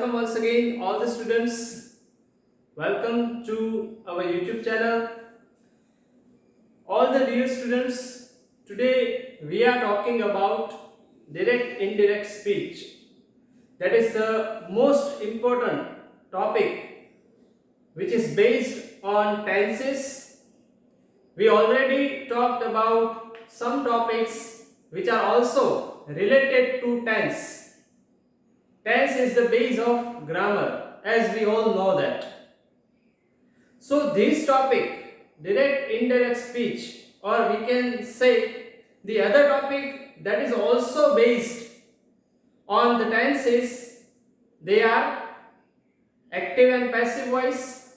welcome once again all the students. Welcome to our YouTube channel. All the dear students, today we are talking about direct indirect speech. That is the most important topic which is based on tenses. We already talked about some topics which are also related to tense. Tense is the base of grammar, as we all know that. So this topic, direct indirect speech, or we can say the other topic that is also based on the tenses, they are active and passive voice,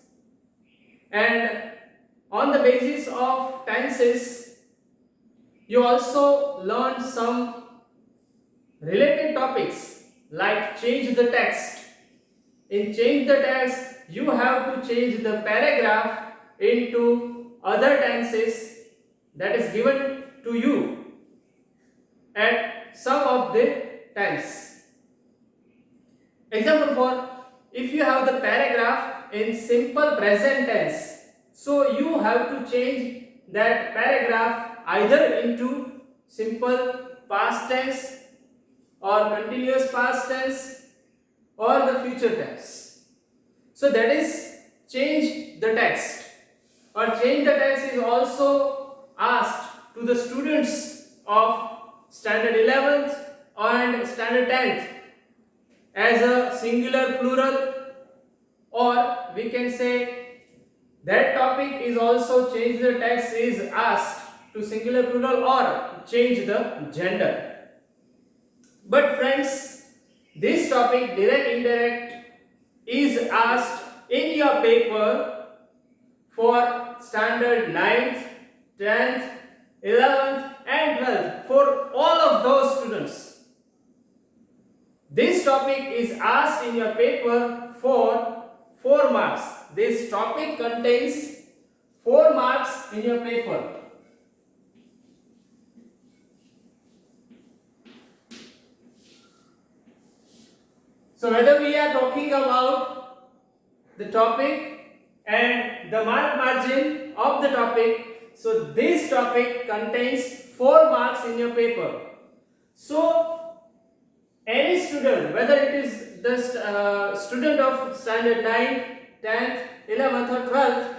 and on the basis of tenses you also learn some related topics like change the text. In change the text, you have to change the paragraph into other tenses that is given to you at some of the tense. Example for, if you have the paragraph in simple present tense, so you have to change that paragraph either into simple past tense or continuous past tense or the future tense. So that is change the text, or change the text is also asked to the students of standard 11th and standard 10th as a singular plural, or we can say that topic is also change the text is asked to singular plural or change the gender. But friends, this topic direct indirect is asked in your paper for standard 9th, 10th, 11th and 12th, for all of those students. This topic is asked in your paper for 4 marks. This topic contains 4 marks in your paper. So whether we are talking about the topic and the mark margin of the topic, so this topic contains 4 marks in your paper. So any student, whether it is the student of standard 9, 10th, 11th or 12th,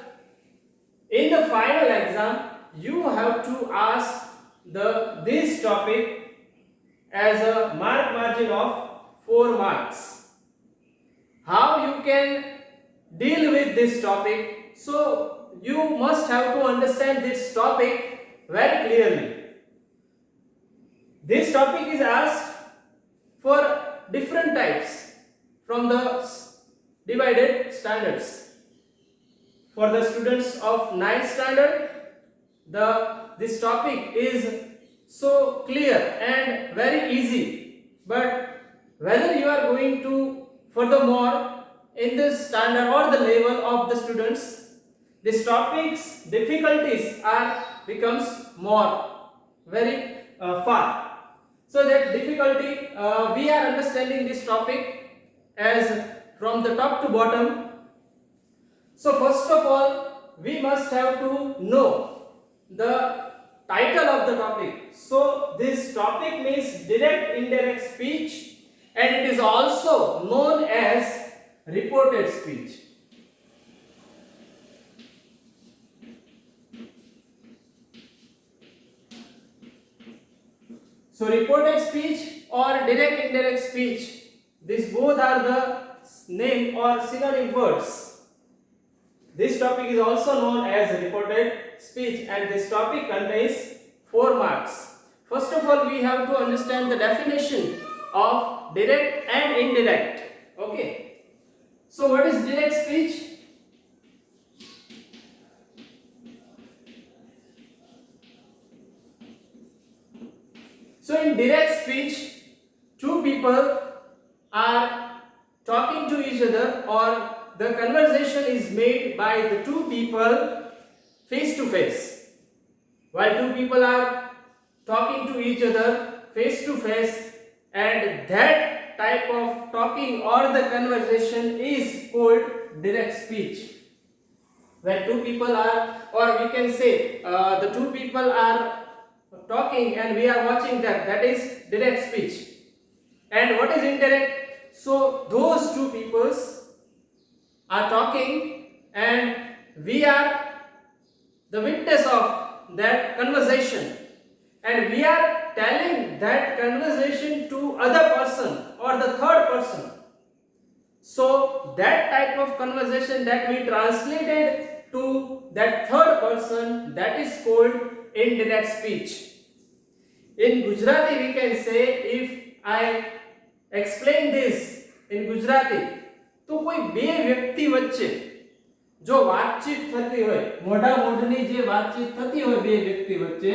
in the final exam you have to ask this topic as a mark margin of 4 marks. How you can deal with this topic? So you must have to understand this topic very clearly. This topic is asked for different types from the divided standards. For the students of 9th standard, this topic is so clear and very easy, but whether you are going to furthermore in this standard or the level of the students, this topic's difficulties becomes more very far. So that difficulty, we are understanding this topic as from the top to bottom. So first of all, we must have to know the title of the topic. So this topic means direct indirect speech, and it is also known as reported speech. So reported speech or direct indirect speech, these both are the name or synonym words. This topic is also known as reported speech, and this topic contains 4 marks. First of all, we have to understand the definition of direct and indirect. Okay. So what is direct speech? So in direct speech, two people are talking to each other, or the conversation is made by the two people face to face. While two people are talking to each other face to face, and that type of talking or the conversation is called direct speech. When two people are, or we can say the two people are talking and we are watching that, that is direct speech. And what is indirect? So those two peoples are talking and we are the witness of that conversation, and we are telling that conversation to other person or the third person. So that type of conversation that we translated to that third person, that is called indirect speech. In Gujarati we can say, if I explain this in Gujarati, તો કોઈ બે વ્યક્તિ વચ્ચે જો વાતચીત થતી હોય, મોઢા મોઢની જે વાતચીત થતી હોય બે વ્યક્તિ વચ્ચે,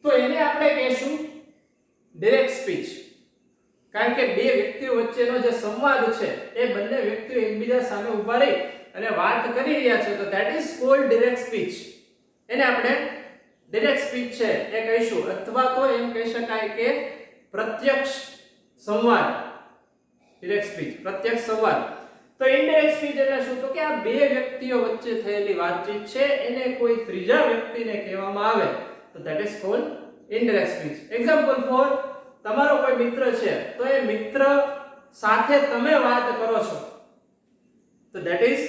તો એને આપણે કહેશું ડાયરેક્ટ સ્પીચ. કારણ કે બે વ્યક્તિઓ વચ્ચેનો જે સંવાદ છે એ બંને વ્યક્તિઓ એકબીજા સામે ઊભા રહી અને વાત કરી રહ્યા છે, તો that is called direct speech. એને આપણે ડાયરેક્ટ સ્પીચ છે એ કહીશું, અથવા તો એમ કહી શકાય કે પ્રત્યક્ષ સંવાદ. ડાયરેક્ટ સ્પીચ, પ્રત્યક્ષ સંવાદ. તો ઇનડાયરેક્ટ સ્પીચ એટલે શું? તો કે આ બે વ્યક્તિઓ વચ્ચે થયેલી વાતચીત છે એને કોઈ ત્રીજા વ્યક્તિને કહેવામાં આવે, તો that is called indirect speech. Example for, તમારો કોઈ મિત્ર છે તો એ મિત્ર સાથે તમે વાત કરો છો, તો that is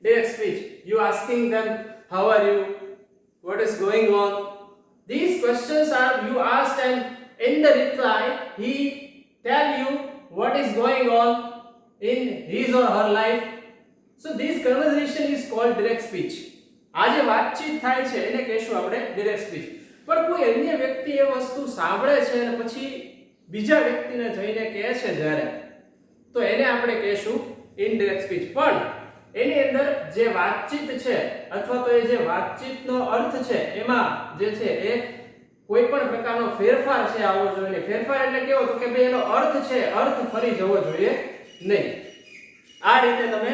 direct speech. You asking them how are you, what is going on. These questions are you asked, and in the reply he tell you what is going on in his or her life. So this conversation is called direct speech. આ જે વાતચીત થાય છે એને કહેશું આપણે direct speech. પણ કોઈ અન્ય વ્યક્તિ એ વસ્તુ સાંભળે છે અને પછી બીજા વ્યક્તિને જઈને કહે છે જ્યારે, તો એને આપણે કહેશું indirect speech. પણ એની અંદર જે વાતચીત છે અથવા તો એ જે વાતચીતનો અર્થ છે એમાં જે છે એ કોઈ પણ પ્રકારનો ફેરફાર છે આવવો જોઈએ નહીં. ફેરફાર એટલે કેવો? તો કે ભાઈ એનો અર્થ છે, અર્થ ફરી જવો જોઈએ નહીં. આ રીતે તમે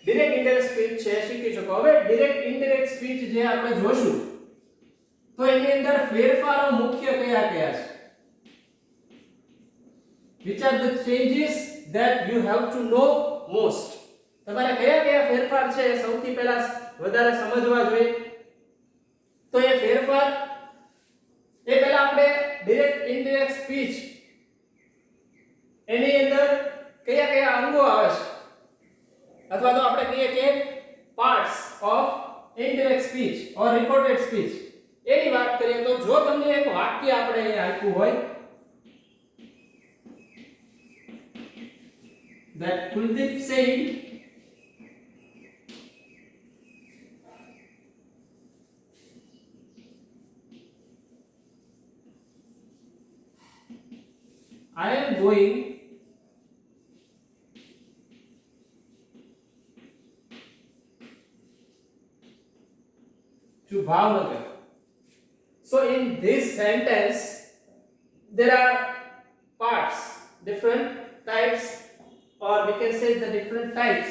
ડાયરેક્ટ ઇનડાયરેક્ટ સ્પીચ છે શીખી શકો. હવે ડાયરેક્ટ ઇનડાયરેક્ટ સ્પીચ જે આપણે જોશું, તો એની અંદર ફેરફારો મુખ્ય કયા કયા છે? Which are the changes that you have to know most? તમારે કયા કયા ફેરફાર છે એ સૌથી પહેલા વધારે સમજવા જોઈએ. તો એ ફેરફાર એ પહેલા આપણે ડાયરેક્ટ ઇનડાયરેક્ટ સ્પીચ એની અંદર કયા કયા અંગો આવે છે, અથવા તો આપણે કહીએ કે parts of indirect speech or reported speech, એની વાત કરીએ તો જો તમને એક વાક્ય આપણે અહીં આપ્યું હોય, that Kuldeep said I am going to Bhavnagar. So in this sentence there are parts, different types, or we can say the different types.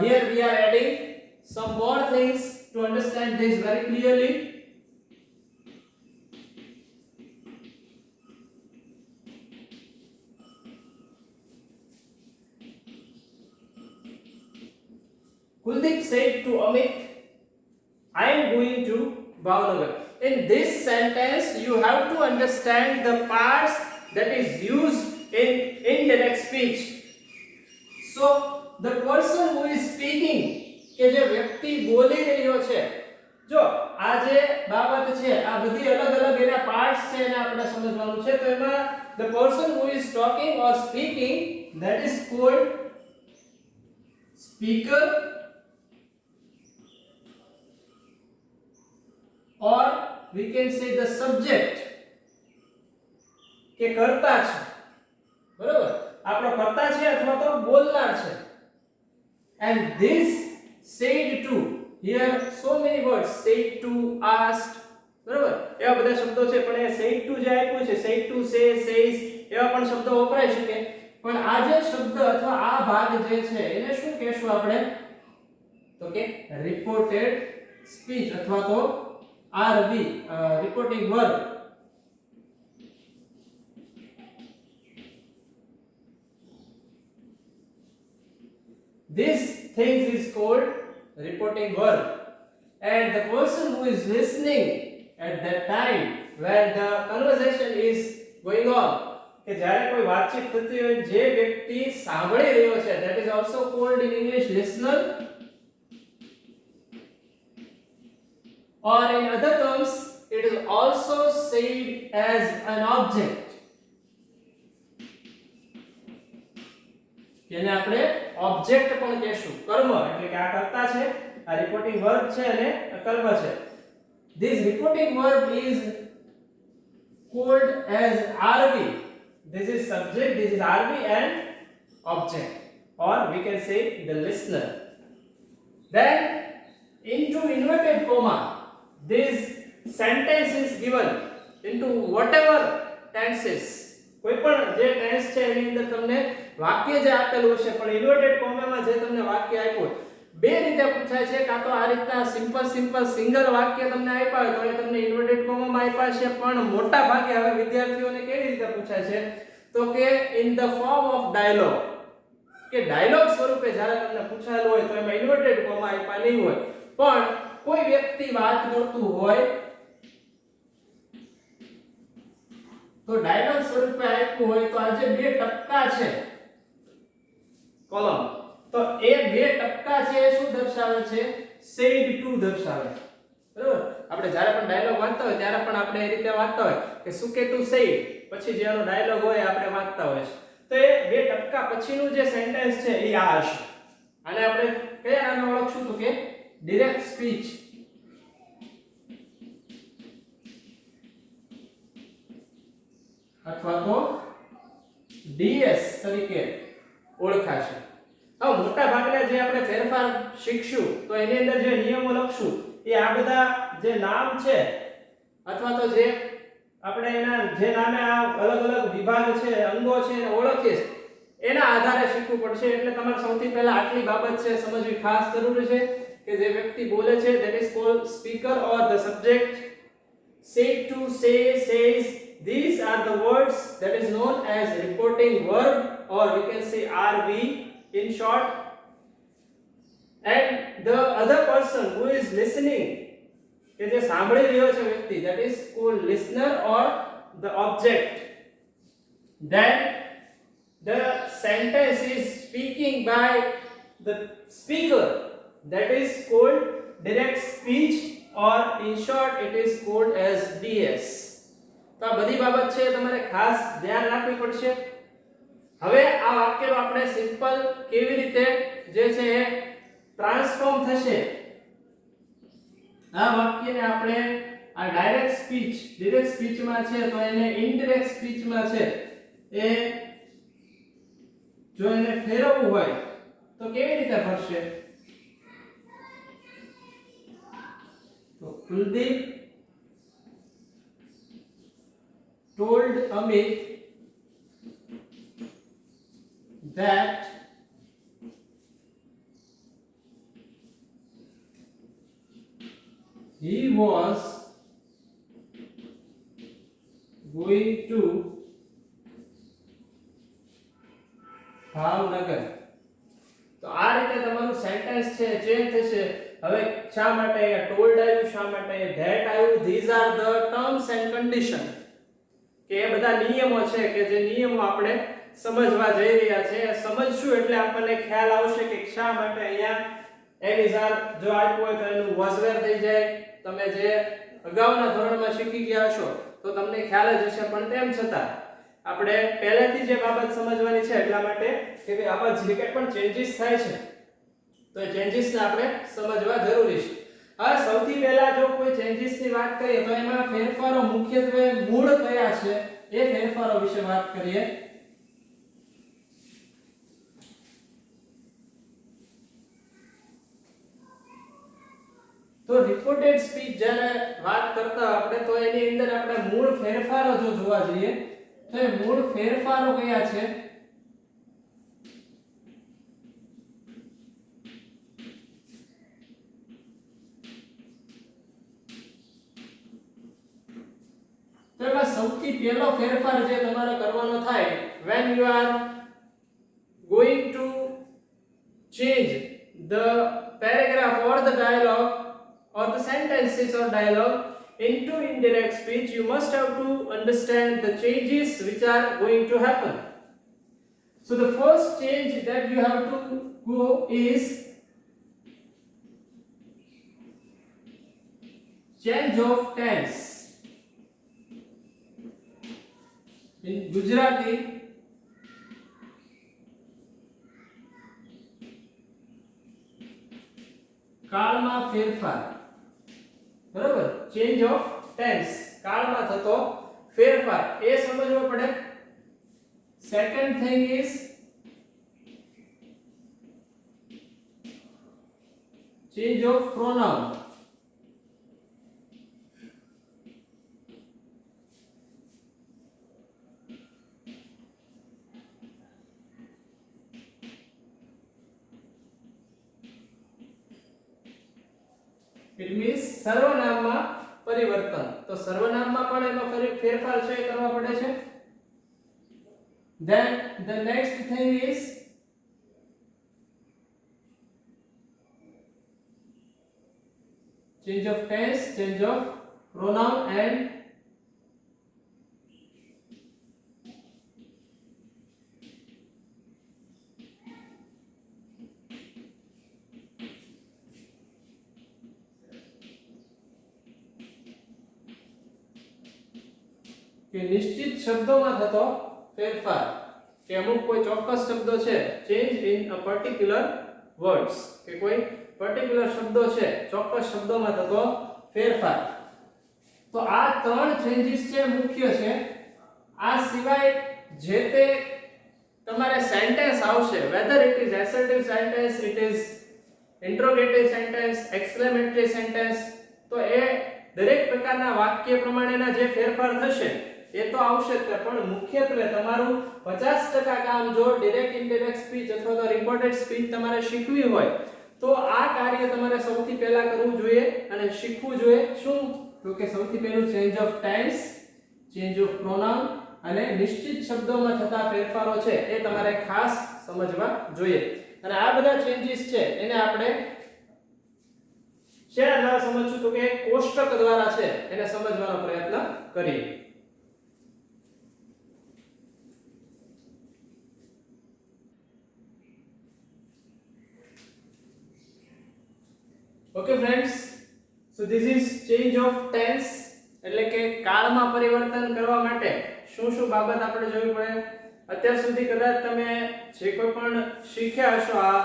Here we are adding some more things to understand this very clearly. Kuldeep said to Amit, I am going to Bhavnagar. In this sentence you have to understand the parts that is used in indirect speech. So the person who is speaking, કે જે વ્યક્તિ બોલી રહ્યો છે, જો આ જે બાબત છે આ બધી અલગ અલગ એના પાર્ટ્સ છે એને આપણે સમજવાનું છે. તો એમાં the person who is talking or speaking, that is called speaker, or we can say the subject, કે કર્તા છે. બરોબર, આપણો કર્તા છે અથવા તો બોલનાર છે. And this said to, here so many words, said to, asked, બરોબર, એવા બધા શબ્દો છે. પણ એ said to જે આપ્યું છે, said to, say, says, એવા પણ શબ્દો વપરાઈ શકે. પણ આ જે શબ્દ અથવા આ ભાગ જે છે એને શું કહેશું આપણે? તો કે રિપોર્ટેડ સ્પીચ અથવા તો RV, reporting verb. This thing is called reporting verb, and the person who is listening at that time when the conversation is going on, કે જ્યારે કોઈ વાતચીત થતી હોય જે વ્યક્તિ સાંભળી રહ્યો છે, that is also called in English listener, or in other terms it is also said as an object. જેને આપણે ઓબ્જેક્ટ પણ કહેશું, કર્મ એટલે કે આ કર્તા છે, આ રિપોર્ટિંગ વર્બ છે અને આ કર્મ છે. This reporting verb is called as RV. This is subject, this is RV and object, or we can say the listener. Then into inverted comma this sentence is given into whatever tenses. કોઈ પણ જે tense છે એની અંદર તમને વાક્ય જે આપેલું છે, પણ ઇન્વર્ટેડ કોમામાં જે તમને વાક્ય આપ્યું બે રીતે પૂછાય છે. કાં તો આ રીતના સિમ્પલ સિંગલ વાક્ય તમને આપ્યા હોય તો એ તમને ઇન્વર્ટેડ કોમામાં આપ્યા છે, પણ મોટા ભાગે હવે વિદ્યાર્થીઓને કેવી રીતે પૂછાય છે તો કે in the form of dialogue, કે ડાયલોગ સ્વરૂપે જ્યારે તમને પૂછાયેલું હોય તો એમાં ઇન્વર્ટેડ કોમા આપ્યા નહીં હોય, પણ કોઈ વ્યક્તિ વાત કરતું હોય તો ડાયલોગ સ્વરૂપે આપ્યું હોય તો આ જે બે ટપકા છે કોલમ, તો એ બે ટપકા છે એ શું દર્શાવે છે? સેડ ટુ દર્શાવે છે. બરાબર, આપણે જ્યારે પણ ડાયલોગ વાંચતા હોય ત્યારે પણ આપણે એ રીતે વાંચતા હોય કે સુકે ટુ સેડ, પછી જેનો ડાયલોગ હોય આપણે વાંચતા હોય છે, તો એ બે ટપકા પછીનું જે સેન્ટેન્સ છે એ આ હશે. આને આપણે કયા નામે ઓળખશું તો કે ડિરેક્ટ સ્પીચ, અથવા તો ડીએસ તરીકે ઓળખાશે. હવે મોટા ભાગના જે આપણે ફેરફાર શીખશું તો એની અંદર જે નિયમો લખશું એ આ બધા જે નામ છે અથવા તો જે આપણે એના જે નામે આ અલગ અલગ વિભાગ છે, અંગો છે એને ઓળખીએ એના આધારે શીખવું પડશે. એટલે તમારે સૌથી પહેલા આટલી બાબત છે સમજવી ખાસ જરૂરી છે કે જે વ્યક્તિ બોલે છે that is called speaker or the subject, say to, say, says, these are the words that is known as reporting verb, or we can say RV in short. And the other person who is listening, કે જે સાંભળી રહ્યો છે વ્યક્તિ, that is called listener or the object. Then the sentence is speaking by the speaker, that is called direct speech, or in short it is called as DS. તો આ બધી બાબત છે તમારે ખાસ ધ્યાન રાખવી પડશે. હવે આ વાક્યનો આપણે સિમ્પલ કેવી રીતે જે છે એ ટ્રાન્સફોર્મ થશે, આ વાક્યને આપણે આ ડાયરેક્ટ સ્પીચમાં છે તો એને ઇનડાયરેક્ટ સ્પીચમાં છે એ જો એને ફેરવવું હોય તો કેવી રીતે ફરશે? તો Kuldeep told Amit that he was going to Bhavnagar. તો આ રીતે તમારું સેન્ટેન્સ છે ચેન્જ થશે. હવે શા માટે અહીંયા ટોલ્ડ આવ્યું, શા માટે ધેટ આવ્યું? These are the terms and condition, કે એ બધા નિયમો છે કે જે નિયમો આપણે સમજવા જઈ રહ્યા છે. સમજશું એટલે આપણને ખ્યાલ આવશે કે શા માટે અહીંયા એમિઝાર જો આપ્યું હોય તો એનું વોઝવેર થઈ જાય. તમે જે અગાઉના ધોરણમાં શીખી ગયા છો તો તમને ખ્યાલ જ હશે, પણ તેમ છતાં આપણે પહેલેથી જે બાબત સમજવાની છે એટલા માટે કે આમાં જે કંઈ પણ ચેન્જીસ થાય છે તો એ ચેન્જીસને આપણે સમજવા જરૂરી છે. હવે સૌથી પહેલા જો કોઈ ચેન્જીસની વાત કરીએ તો એમાં ફેરફારો મુખ્યત્વે મૂળ કયા છે એ ફેરફારો વિશે વાત કરીએ. તો રિપોર્ટેડ સ્પીચ જ્યારે વાત કરતા આપણે તો એની અંદર આપણે મૂળ ફેરફારો જો જોવા જઈએ તો એ મૂળ ફેરફારો કયા છે? જે તમારે કરવાનો થાય when you are going to change the paragraph or the dialogue or the sentences or dialogue into indirect speech, you must have to understand the changes which are going to happen. So the first change that you have to go is change of tense. In Gujarati, કાળમાં ફેરફાર, બરાબર, change of tense, કાળમાં થતો ફેરફાર એ સમજવો પડે. Second thing is change of pronoun. It means સર્વનામમાં પરિવર્તન. તો સર્વનામમાં પણ એમાં ફેરફાર છે એ કરવા પડે છે. Then the next thing is change of tense, change of pronoun and કે નિશ્ચિત શબ્દોમાં થતો ફેરફાર, કે અમુક કોઈ ચોક્કસ શબ્દો છે, change in a particular words, કે કોઈ પર્ટિક્યુલર શબ્દો છે, ચોક્કસ શબ્દોમાં થતો ફેરફાર. તો આ ત્રણ ચેન્જીસ છે મુખ્ય છે. આ સિવાય જે તે તમારે સેન્ટેન્સ આવશે, weather it is assertive sentence, it is interrogative sentence, exclamatory sentence, તો એ દરેક પ્રકારના વાક્ય પ્રમાણેના જે ફેરફાર થશે એ તો આવશે જ, પણ મુખ્યત્વે તમારું 50% કામ જો ડાયરેક્ટ ઇનડાયરેક્ટ સ્પીચ અથવા તો રિપોર્ટેડ સ્પીચ તમારે શીખવી હોય તો આ કાર્ય તમારે સૌથી પહેલા કરવું જોઈએ અને શીખવું જોઈએ. શું? તો કે સૌથી પહેલું change of tense, change of pronoun અને નિશ્ચિત શબ્દોમાં થતા ફેરફારો છે એ તમારે ખાસ સમજવા જોઈએ. અને આ બધા ચેન્જીસ છે એને આપણે શેના દ્વારા સમજશું? તો કે કોષ્ટક દ્વારા છે એને સમજવાનો પ્રયત્ન કરીએ. Okay friends, so this is change of tense, એટલે કે કાળમાં પરિવર્તન કરવા માટે શું શું બાબત આપણે જોવી પડે. અત્યાર સુધી કદાચ તમે જે કોઈ પણ શીખ્યા હશો આ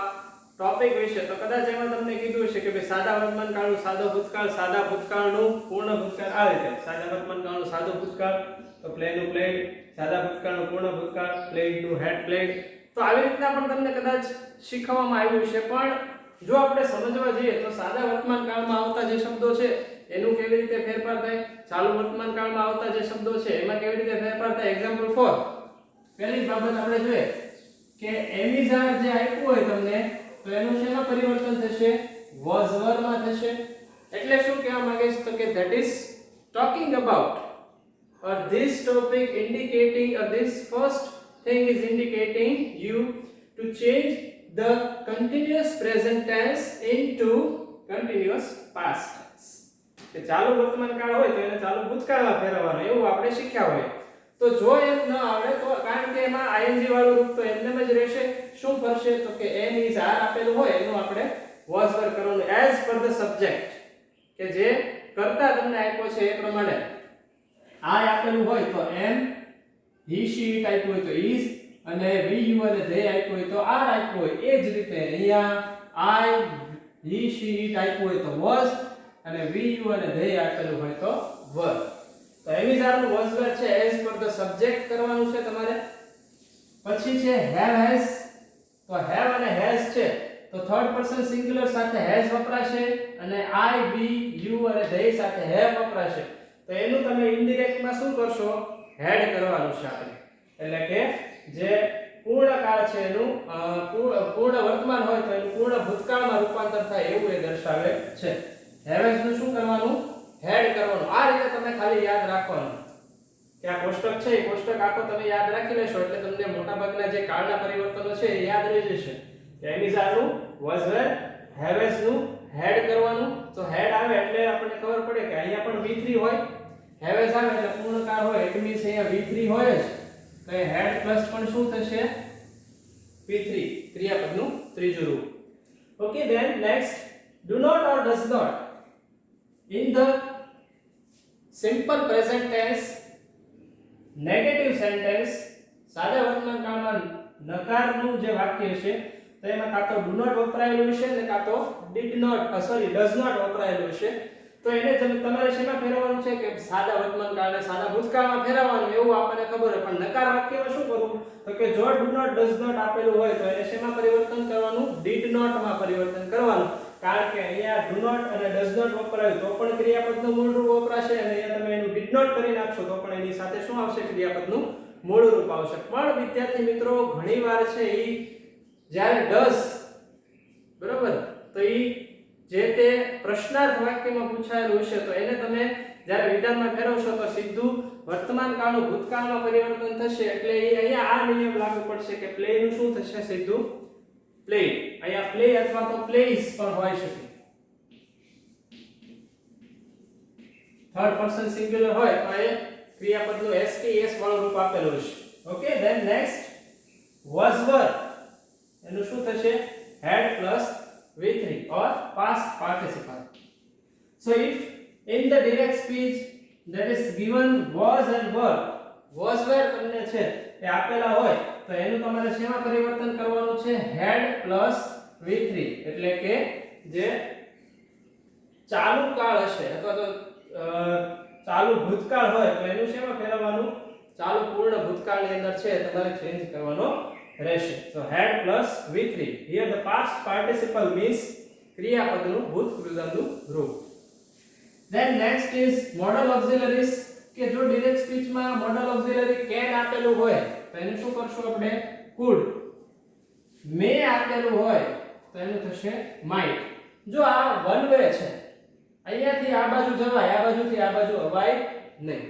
ટોપિક વિશે તો કદાચ એમાં તમને કીધું હશે કે ભાઈ સાદા વર્તમાન કાળનું સાદો ભૂતકાળ, સાદા ભૂતકાળનું પૂર્ણ ભૂતકાળ, આ રીતે સાદા વર્તમાન કાળનું સાદો ભૂતકાળ તો પ્લેનું પ્લેડ, સાદા ભૂતકાળનું પૂર્ણ ભૂતકાળ પ્લેડ ટુ હેડ પ્લેડ. તો આવી રીતના પણ તમને કદાચ શીખવવામાં આવ્યું છે. પણ જો આપણે સમજવા જઈએ તો સાદા વર્તમાન કાળમાં આવતા જે શબ્દો છે એનું કેવી રીતે ફેરફાર થાય, ચાલુ વર્તમાન કાળમાં આવતા જે શબ્દો છે એમાં કેવી રીતે ફેરફાર થાય. એક્ઝામ્પલ 4, પહેલી બાબત આપણે જોઈએ કે એમિઝાર જે આપ્યું હોય તમને તો એનું શેમાં પરિવર્તન થશે? વોઝ વરમાં થશે. એટલે શું કહેવા માંગે છે? તો કે that is talking about or this topic indicating or this first thing is indicating you to change the continuous present tense into continuous past tense. કે ચાલુ વર્તમાન કાળ હોય તો એને ચાલુ ભૂતકાળમાં ફેરવવાનો એવું આપણે શીખ્યા હોય. તો જો એમ ન આવડે તો કારણ કે એમાં ing વાળું રૂપ તો એમને જ રહેશે. શું કરશે? તો કે n is r આપેલું હોય એનું આપણે was were કરવાનું as per the subject, કે જે કરતા તમને આપ્યો છે એ પ્રમાણે I આપેલું હોય તો am, he she it આપ્યું હોય તો is, અને we you અને they આપ્યું હોય તો are આપ્યું હોય. એ જ રીતે અહીંયા I, he she it આપ્યું હોય તો was, અને we you અને they આપેલું હોય તો were. તો એમિઝાર નું was were છે as per the subject કરવાનું છે તમારે. પછી છે have has, તો have અને has છે તો થર્ડ પર્સન સિંગ્યુલર સાથે has વપરાશે અને I, we, you અને they સાથે have વપરાશે. તો એનું તમે ઇનડાયરેક્ટ માં શું કરશો? હેડ કરવાનું છે આપણે. એટલે કે જે પૂર્ણ કાળ છે એનું પૂર્ણ વર્તમાન હોય તો એનું પૂર્ણ ભૂતકાળમાં રૂપાંતર થાય એવું એ દર્શાવે છે. have has નું શું કરવાનું? હેડ કરવાનું. આ રીતે તમે ખાલી યાદ રાખવાનું. કે આ કોષ્ટક છે એ કોષ્ટક આખો તમે યાદ રાખી લેશો એટલે તમને મોટાભાગના જે કાળના પરિવર્તનો છે એ યાદ રહી જશે. એમ ઇઝ આનું વોઝ વેર હેવેસ નું હેડ કરવાનું. તો હેડ આવે એટલે આપણને ખબર પડે કે અહીંયા પણ V3 હોય, હેવેસ આવે એટલે પૂર્ણકાળ હોય, એટલે મીન્સ અહીંયા V3 હોય જ. તો એ હેડ પ્લસ પણ શું થશે V3 ક્રિયાપદનું ત્રીજું રૂપ. Okay, then next, do not or does not in the simple present tense negative sentence સાદા વર્તમાન કાળમાં નકારનું જે વાક્ય છે તો એમાં કાં તો do not વપરાયેલું છે ને કાં તો does not વપરાયેલું છે. તો એને તમારે શેમાં ફેરવવાનું છે કે સાદા વર્તમાન કાળને સાદા ભૂતકાળમાં ફેરવવાનું એવું આપણને ખબર હોય. પણ નકાર વાક્યમાં શું કરવું તો કે જો do not does not આપેલું હોય તો એને શેમાં પરિવર્તન કરવાનું did not માં પરિવર્તન કરવાનું. કારણ કે અહીંયા do not અને does not વપરાય તો પણ ક્રિયાપદનું મૂળ રૂપ વપરાશે અને અહીંયા તમે એનું did not કરી નાખશો તો પણ એની સાથે શું આવશે ક્રિયાપદનું મૂળ રૂપ આવશે. પણ વિદ્યાર્થી મિત્રો ઘણીવાર છે ઈ જ્યારે does બરોબર તો ઈ જે તે પ્રશ્નાર્થ વાક્યમાં પૂછાયેલું હશે તો એને તમે જ્યારે વિધાનમાં ફેરવશો તો સીધું વર્તમાન કાળનું ભૂતકાળમાં પરિવર્તન થશે. એટલે અહીંયા આ નિયમ લાગુ પડશે કે પ્લે નું શું થશે સીધું પ્લેડ. અહીંયા પ્લે અથવા તો પ્લેસ પણ હોઈ શકે. થર્ડ પર્સન સિંગ્યુલર હોય તો એ ક્રિયાપદનું SKS વાળું રૂપ આપેલું હશે. Okay, then next was were એનું શું થશે had plus V3 or past participle. So if in the direct speech that is given was and were, was were તમને છે એ આપેલા હોય તો એનું તમારે શેમાં પરિવર્તન કરવાનું છે had plus V3. એટલે કે જે ચાલુ કાળ હશે અથવા તો ચાલુ ભૂતકાળ હોય તો એનું શેમાં ફેરવવાનું ચાલુ પૂર્ણ ભૂતકાળની અંદર છે તમારે ચેન્જ કરવાનો રહેશે. So had plus V3. Here the past participle means ક્રિયાપદનું ભૂત ક્રિયાનું રૂપ. Then next is modal auxiliaries કે જો ડાયરેક્ટ સ્પીચમાં modal auxiliary can આપેલું હોય તો એનું શું કરશું આપણે could. may આપેલું હોય તો એનું થશે might. જો આ વન વે છે અહીંયાથી આ બાજુ જવાય આ બાજુથી આ બાજુ અવાય નહીં.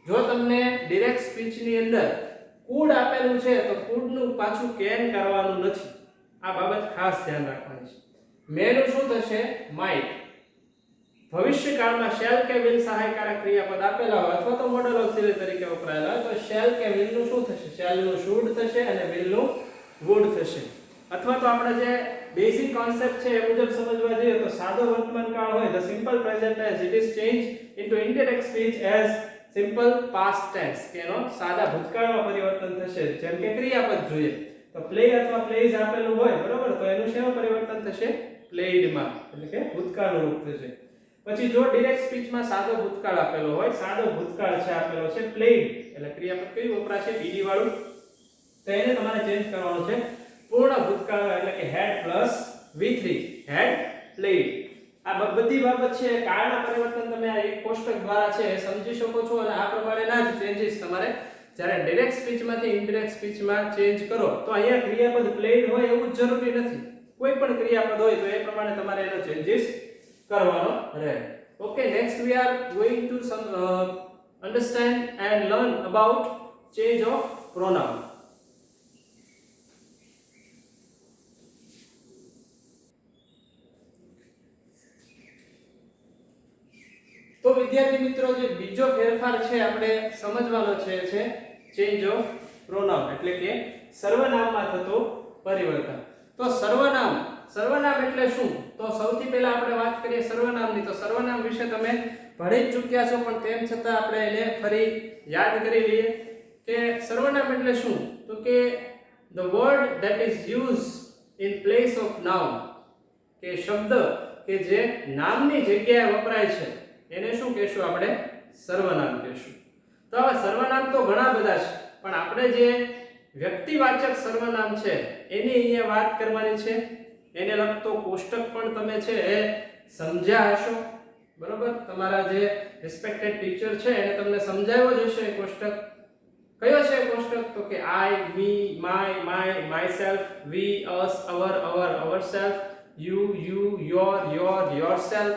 જો તમને ડાયરેક્ટ સ્પીચની અંદર could આપેલું છે તો could નું પાછું can કરવાનું નથી. આ બાબત ખાસ ધ્યાન રાખવાની છે. may નું શું થશે might. ભવિષ્યકાળમાં shall કે will સહાયકારક ક્રિયાપદ આપેલા હોય અથવા તો મોડલ ઓક્સિલરી તરીકે વપરાયેલા હોય તો shall કે will નું શું થશે shall નું should થશે અને will નું would થશે. અથવા તો આપણે જે બેઝિક કોન્સેપ્ટ છે એ મુજબ સમજવા જઈએ તો સાદો વર્તમાન કાળ હોય the simple present tense it is changed into indirect speech as simple past tense કે એનો સાદા ભૂતકાળમાં પરિવર્તન થશે. જેમ કે ક્રિયાપદ જોઈએ તો play અથવા plays આપેલું હોય બરોબર તો એનું શેમાં પરિવર્તન થશે played માં એટલે કે ભૂતકાળનું રૂપ થશે. પછી જો ડાયરેક્ટ સ્પીચમાં સાદો ભૂતકાળ આપેલો હોય સાદો ભૂતકાળ છે આપેલો છે played એટલે ક્રિયાપદ કયું વપરાશે ed વાળું તો એને તમારે ચેન્જ કરવાનું છે પૂર્ણ ભૂતકાળ એટલે કે had plus V3 had played. આ બધી બાબત છે કાળના પરિવર્તન તમે આ એક કોષ્ટક દ્વારા છે સમજી શકો છો અને આ પ્રમાણેના જ ચેન્જીસ તમારે જ્યારે ડાયરેક્ટ સ્પીચમાંથી ઇનડાયરેક્ટ સ્પીચમાં ચેન્જ કરો તો અહીંયા ક્રિયાપદ played હોય એવું જ જરૂરી નથી. કોઈ પણ ક્રિયાપદ હોય તો એ પ્રમાણે તમારે એનો ચેન્જીસ કરવાનો રહે. Okay, next we are going to understand and learn about change of pronoun. તો વિદ્યાર્થી મિત્રો જે બીજો ફેરફાર છે આપણે સમજવાનો છે ચેન્જ ઓફ પ્રોનાઉન એટલે કે સર્વનામમાં થતો પરિવર્તન. તો સર્વનામ એટલે શું તો સૌથી પહેલા આપણે વાત કરીએ સર્વનામની. તો સર્વનામ વિશે તમે ભણી જ ચૂક્યા છો પણ તેમ છતાં આપણે એને ફરી યાદ કરી લઈએ કે સર્વનામ એટલે શું તો કે the word that is used in place of noun કે શબ્દ કે જે નામની જગ્યાએ વપરાય છે એને શું કહેશું આપણે સર્વનામ કહેશું. તો હવે સર્વનામ તો ઘણા બધા છે પણ આપણે જે વ્યક્તિવાચક સર્વનામ છે એની અહીંયા વાત કરવાની છે. એને લગતો કોષ્ટક પણ તમે છે એ સમજ્યા હશો બરોબર. તમારા જે રિસ્પેક્ટેડ ટીચર છે એને તમને સમજાવ્યો જ હશે કોષ્ટક. કયો છે કોષ્ટક તો કે I, me, my, myself, we, us, our, ourself, you, your, yourself,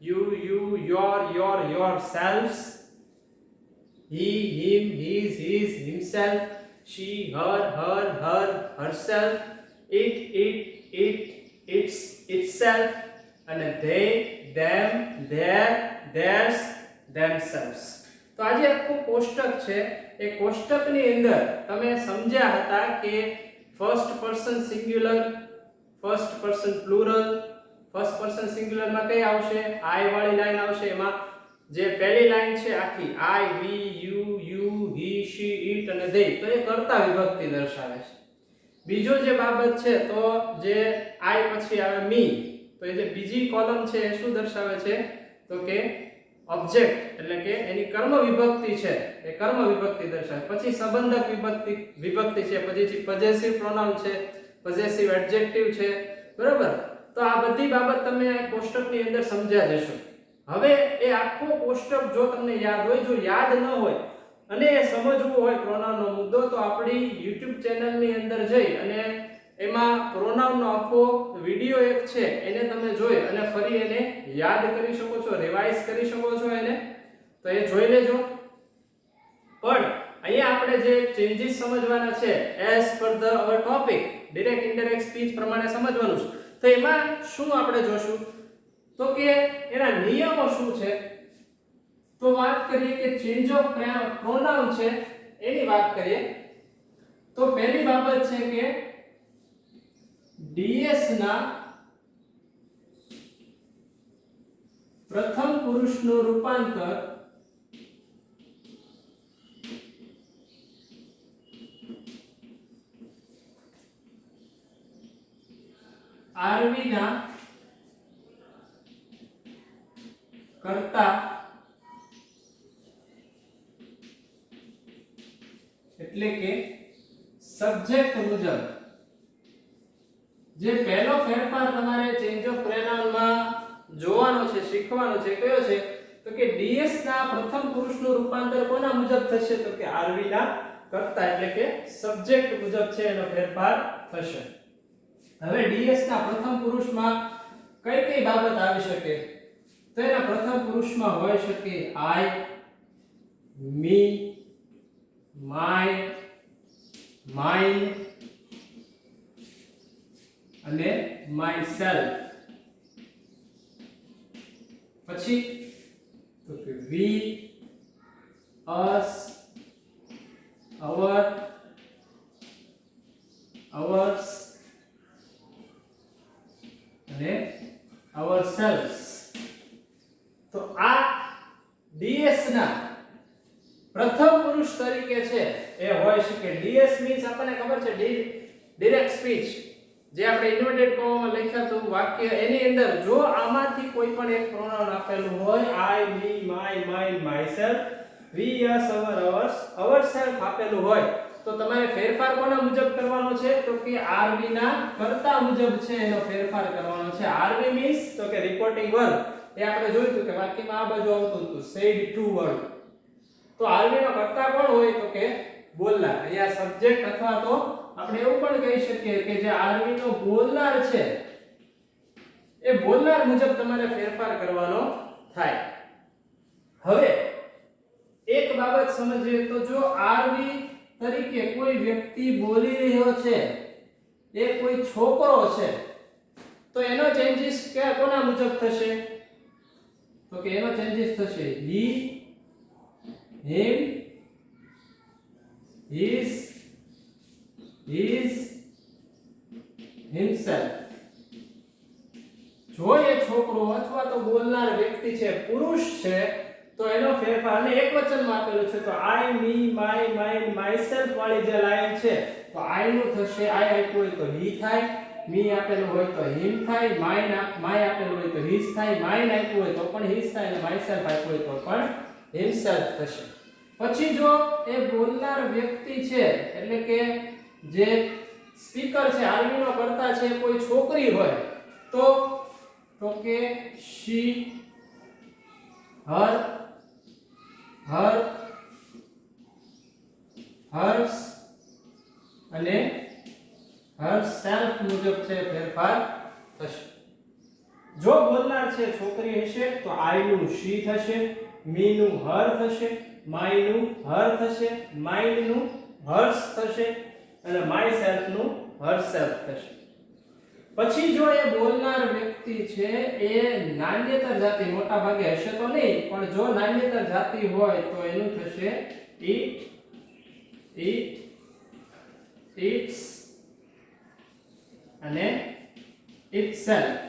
you, your, yourselves, he, him, his, himself, she, her, herself, it, its, itself, અને they, them, their, theirs, themselves. તો આજે આખું કોષ્ટક છે. એ કોષ્ટકની અંદર તમે સમજ્યા હતા કે first person singular, first person plural. First person singular માં કઈ આવશે? I વાળી લાઈન આવશે. એમાં જે પહેલી લાઈન છે આખી I, we, you, he, she, it અને they, તો એ કર્તા વિભક્તિ દર્શાવે છે. બીજો જે બાબત છે તો જે I પછી આવે me, તો એ જે બીજી કોલમ છે એ શું દર્શાવે છે? તો કે ઓબ્જેક્ટ, એટલે કે એની કર્મ વિભક્તિ છે, એ કર્મ વિભક્તિ દર્શાવે. પછી સંબંધક વિભક્તિ છે, પછી પોઝેસિવ પ્રોનાઉન છે, પોઝેસિવ એડજેક્ટિવ છે. બરાબર? તો આ બધી બાબત તમે કોષ્ટકની અંદર સમજ્યા જશો. હવે એ આખો કોષ્ટક જો તમને યાદ હોય, જો યાદ ન હોય અને સમજવું હોય પ્રોનાઉનનો મુદ્દો, તો આપણી YouTube ચેનલની અંદર જઈ અને એમાં પ્રોનાઉનનો આખો વિડિયો એક છે એને તમે જોઈ અને ફરી એને યાદ કરી શકો છો, રિવાઇઝ કરી શકો છો એને, તો એ જોઈ લેજો. પણ અહીંયા આપણે જે ચેન્જીસ સમજવાના છે as per the hour topic, direct indirect speech પ્રમાણે સમજવાનું છે. તો એમાં શું આપણે જોશું? તો કે એના નિયમો શું છે? તો વાત કરીએ કે ચેન્જ ઓફ પ્રોનાઉન છે એની વાત કરીએ તો પહેલી બાબત છે કે ડીએસ ના પ્રથમ પુરુષનું રૂપાંતર આરવી ના કર્તા એટલે કે સબ્જેક્ટ મુજબ. જે પહેલો ફેરફાર તમારે ચેન્જ ઓફ પ્રોનાઉન માં જોવાનો છે, શીખવાનો છે, કયો છે? તો કે ડીએસ ના પ્રથમ પુરુષનું રૂપાંતર કોના મુજબ થશે? તો કે આરવી ના કર્તા એટલે કે સબ્જેક્ટ મુજબ છે એનો ફેરફાર થશે. હવે ડીએસ ના પ્રથમ પુરુષમાં કઈ કઈ બાબત આવી શકે? તો એના પ્રથમ પુરુષમાં હોઈ શકે I, me, my, mine અને myself. પછી તો કે we, us, our, ours અને ourselves. તો આ ડીએસ ના પ્રથમ પુરુષ તરીકે છે એ હોય શકે. ડીએસ મીન્સ આપણને ખબર છે ડાયરેક્ટ સ્પીચ, જે આપણે ઇન્વર્ટેડ કોમામાં લખ્યા તો વાક્ય, એની અંદર જો આમાંથી કોઈ પણ એક પ્રોનાઉન આપેલું હોય, I, me, my, mine, myself, we, us, our, ours, ourself આપેલું હોય, તો તમારે ફેરફાર કોના મુજબ કરવાનો છે? તો કે આરવી ના કર્તા મુજબ છે એનો ફેરફાર કરવાનો છે. આરવી મીન્સ તો કે રિપોર્ટિંગ વર્બ. એ આપણે જોયું હતું કે વાક્યમાં આ બાજુ આવતું હતું said to વર્ડ. તો આરવી નો કર્તા કોણ હોય? તો કે બોલનાર. અહીંયા સબ્જેક્ટ અથવા તો આપણે એવું પણ કહી શકીએ કે જે આરવી નો બોલનાર છે એ બોલનાર મુજબ તમારે ફેરફાર કરવાનો થાય. હવે એક બાબત સમજીએ તો જો આરવી તરીકે કોઈ વ્યક્તિ બોલી રહ્યો છે, એ કોઈ છોકરો છે, તો એનો ચેન્જીસ કોના મુજબ થશે? તો કે એનો ચેન્જીસ થશે he, him, his, himself. જો એ છોકરો અથવા તો બોલનાર વ્યક્તિ છે, પુરુષ છે, તો એનો ફેરફાર ને એકવચનમાં આપેલું છે તો I, me, my, mine, myself વાળી જે લાઈન છે તો I નું થશે I આપ્યું હોય તો he થાય, me આપેલું હોય તો him થાય, my આપેલું હોય તો his થાય, mine આપ્યું હોય તો પણ his થાય અને myself આપ્યું હોય તો પણ himself થશે. પછી જો એ બોલનાર વ્યક્તિ છે એટલે કે જે સ્પીકર છે, આરવી નો કર્તા છે, કોઈ છોકરી હોય તો કે she, her, hers અને herself મુજબ છે ફેરફાર થશે. જો બોલનાર છે છોકરી હશે તો I નું she થશે, me નું her થશે, માય નું હર થશે, માઇન્ડ નું હર્ષ થશે અને માય સેલ્ફ નું હરસેલ્ફ થશે. પછી જો એ બોલનાર વ્યક્તિ છે એ નાન્યતર જાતિ, મોટા ભાગે હશે તો નહીં, પણ જો નાન્યતર જાતિ હોય તો એનું થશે ઈટ, ઇટ્સ અને ઇટસેલ્ફ.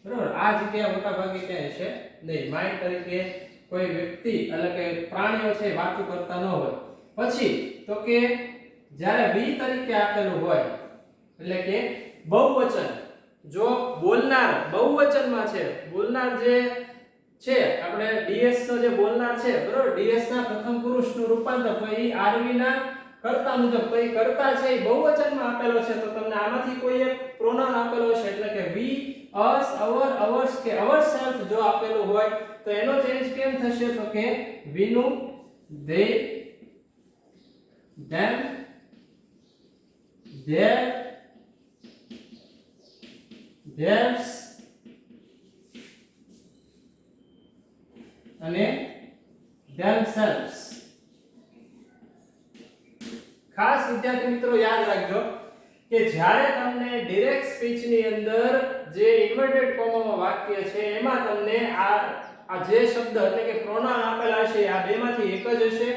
બરાબર, આ જગ્યા મોટા ભાગે ક્યાં હશે નહીં. માઇન્ડ તરીકે કોઈ વ્યક્તિ એટલે કે પ્રાણીઓ છે વાતું કરતા ન હોય. પછી તો કે જ્યારે વી તરીકે આપેલું હોય એટલે કે બહુવચન, જો બોલનાર બહુવચનમાં છે, બોલનાર જે છે આપણે ડીએસ નો જે બોલનાર છે, બરોબર, ડીએસ ના પ્રથમ પુરુષનું રૂપાંતર તો એ આરવી ના કર્તા મુજબ, તો એ કર્તા છે એ બહુવચનમાં આપેલો છે, તો તમને આમાંથી કોઈ એક પ્રોનાઉન આપેલો છે એટલે કે વી, અસ, અવર, અવર્સ કે અવરસેલ્ફ જો આપેલું હોય તો એનો ચેન્જ કેમ થશે તો કે વી નું ધે, ધેમ, ધેર, theirs અને themselves. ખાસ વિદ્યાર્થી મિત્રો યાદ રાખજો કે જ્યારે તમને ડાયરેક્ટ સ્પીચ ની અંદર જે ઇન્વર્ટેડ કોમામાં વાક્ય છે એમાં તમને આ જે શબ્દ એટલે કે પ્રોનાઉન આપેલા છે આ બેમાંથી એક જ હશે,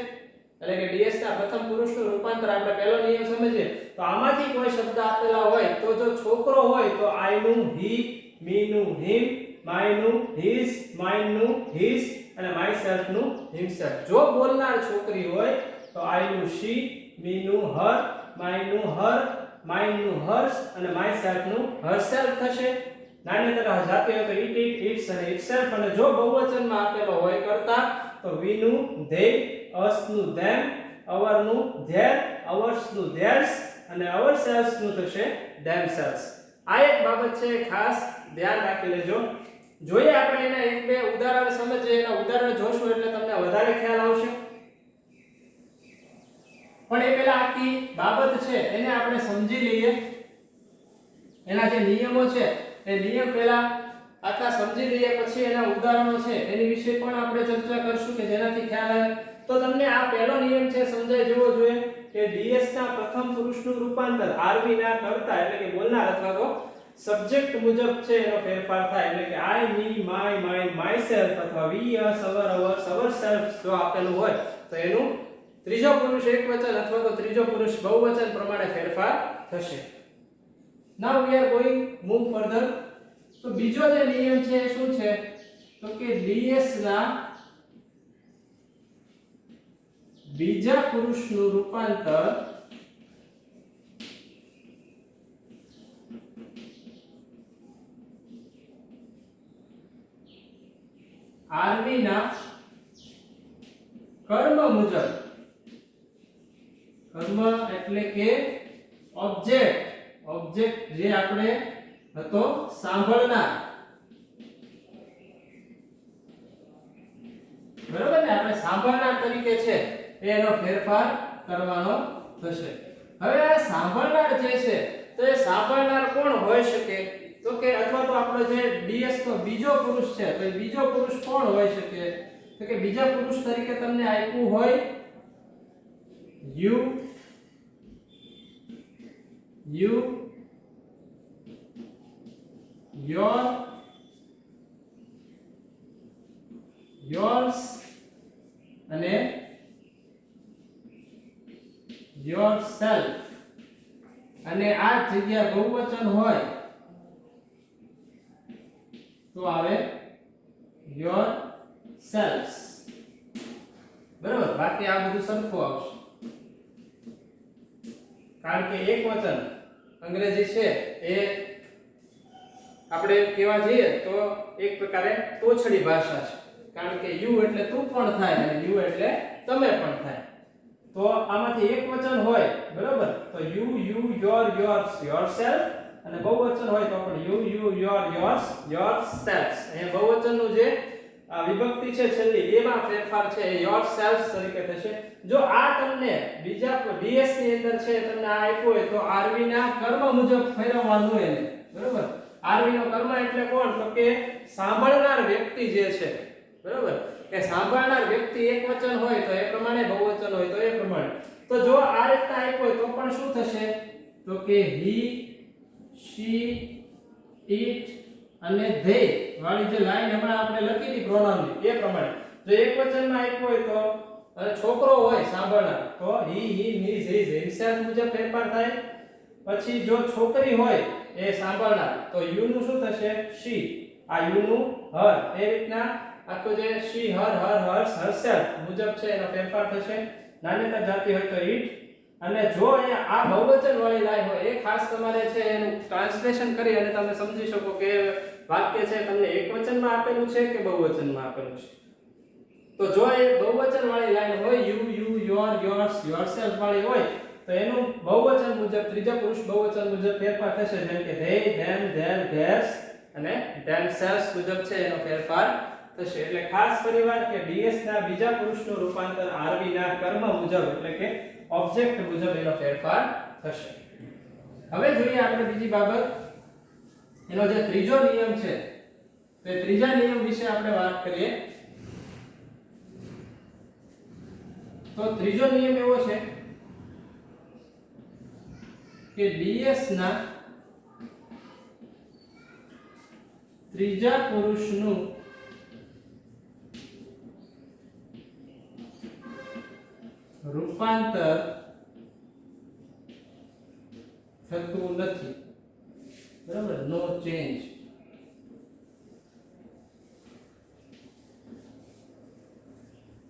એટલે કે ડીએસ ના પ્રથમ પુરુષનું રૂપાંતર આપણે પહેલો નિયમ સમજીએ તો આમાંથી કોઈ શબ્દ આપેલા હોય તો જો છોકરો હોય તો આઈ નું હી, મી નું હિમ, માય નું હિઝ, માઇન નું હિઝ અને માય સેલ્ફ નું હિમસેલ્ફ. જો બોલનાર છોકરી હોય તો આઈ નું શી, મી નું હર, માય નું હર, માઇન નું હર્ષ અને માય સેલ્ફ નું હરસેલ્ફ થશે. નાન્યતર જાતિ હોય તો ઇટ, ઇટ્સ અને ઇટસેલ્ફ. અને જો બહુવચનમાં આપેલો હોય કરતા તો વી નું ધે, અસ નું ધેમ, અવર નું ધેર, અવર્સ નું ધેર્સ અને અવરસેલ્વ્સ નું થશે ધેમસેલ્વ્સ. આ એક બાબત છે, ખાસ ધ્યાન રાખી લેજો. જોઈએ આપણે એના એક બે ઉદાહરણ સમજીએ, એના ઉદાહરણ જોશું એટલે તમને વધારે ખ્યાલ આવશે. પણ એ પહેલા આખી બાબત છે એને આપણે સમજી લઈએ. એના જે નિયમો છે એ નિયમ પહેલા આખા સમજી લઈએ, પછી એના ઉદાહરણો છે એની વિશે પણ આપણે ચર્ચા કરશું કે જેનાથી ખ્યાલ આવે. તો તમને આ પહેલો નિયમ છે સમજાય જવો જોઈએ કે ડીએસ ના પ્રથમ પુરુષનું રૂપાંતર આરવી ના કર્તા એટલે કે બોલનાર અથવા તો સબ્જેક્ટ મુજબ છે એનો ફેરફાર થાય, એટલે કે આઈ, મી, માય, માઇન, માયસેલ્ફ અથવા વી, અસ, અવર, અવર્સ, અવરસેલ્ફ જો આપેલું હોય તો એનું ત્રીજો પુરુષ એકવચન અથવા તો ત્રીજો પુરુષ બહુવચન પ્રમાણે ફેરફાર થશે. Now we are going move further. તો બીજો જે નિયમ છે એ શું છે તો કે ડીએસ ના બીજા પુરુષનું રૂપાંતર આરવી ના કર્મ મુજબ, કર્મ એટલે કે ઓબ્જેક્ટ, ઓબ્જેક્ટ જે આપણે હતો સાંભળનાર, બરોબર ને, આપણે સાંભળનાર તરીકે છે એનો ફેરફાર કરવાનો થશે. હવે આ સાંભળનાર જે છે તો એ સાંભળનાર કોણ હોઈ શકે તો કે અથવા તો આપણો જે ડીએસ નો બીજો પુરુષ છે તો એ બીજો પુરુષ કોણ હોઈ શકે તો કે બીજા પુરુષ તરીકે તમને આપ્યું હોય યુ, યોર, yours અને yourself. અને આ જગ્યા બહુવચન હોય તો આવે yourselves. બરાબર, બાકી આ બધું સરખું આવશે કારણ કે એક વચન અંગ્રેજી છે એ આપણે કહેવા જઈએ તો એક પ્રકારે તોછડી ભાષા છે, કારણ કે યુ એટલે તું પણ થાય અને યુ એટલે તમે પણ થાય. તો આમાંથી એક વચન હોય બરાબર તો યુ, યોર, યોર્સ, યોરસેલ્ફ અને બહુવચન હોય તો પણ યુ, યોર, યોર્સ, યોરસેલ્ફ્સ. અહીંયા બહુવચનનું જે વિભક્તિ છે છેલ્લી એમાં ફેરફાર છે એ યોરસેલ્ફ્સ તરીકે થશે. જો આ તમને બીજા ડીએસ ની અંદર છે તમને આ આપ્યો હોય તો આરવી ના કર્મ મુજબ ફેરવવાનું એને, બરાબર. આરવી નો કર્મ એટલે કોણ તો કે સાંભળનાર વ્યક્તિ જે છે, બરાબર. કે સાંભળનાર વ્યક્તિ એકવચન હોય તો એ પ્રમાણે, બહુવચન હોય તો એ પ્રમાણે. તો જો આ રીતના આપ્યું હોય તો પણ શું થશે? તો કે he, she, it અને they વાળી જે લાઈન હમણાં આપણે લખી હતી પ્રોનાઉનની એ પ્રમાણે. જો એકવચનમાં આપ્યું હોય તો અને છોકરો હોય સાંભળનાર તો he, his, himself મુજબ ફેરફાર થાય. પછી જો છોકરી હોય એ સાંભળનાર તો you નું શું થશે? she. આ you નું her. એ રીતના આખું જે she, her, hers, herself મુજબ છે એનો ફેરફાર થશે. નાન્યતર જાતિ હોય તો it. અને જો અહીંયા આ બહુવચન વાળી લાઈન હોય એ ખાસ તમારે છે એનું ટ્રાન્સલેશન કરી અને તમે સમજી શકો કે વાક્ય છે તમને એકવચનમાં આપેલું છે કે બહુવચનમાં આપેલું છે. તો જો એ બહુવચન વાળી લાઈન હોય you, your, yours, yourself વાળી હોય તો એનું બહુવચન મુજબ ત્રીજા પુરુષ બહુવચન મુજબ ફેરફાર થશે. જેમ કે they, them, their, theirs અને themselves મુજબ છે એનો ફેરફાર થશે. એટલે ખાસ પરિવાર કે ds ના બીજા પુરુષનું રૂપાંતર rv ના કર્મ મુજબ એટલે કે ઓબ્જેક્ટ મુજબ એનો ફેરફાર થશે. હવે જોઈએ આપણે બીજી બાબત, એનો જે ત્રીજો નિયમ છે તો એ ત્રીજા નિયમ વિશે આપણે વાત કરીએ. તો ત્રીજો નિયમ એવો છે કે ds ના ત્રીજા પુરુષનું રૂપાંતર થતું નથી. બરાબર, નો ચેન્જ.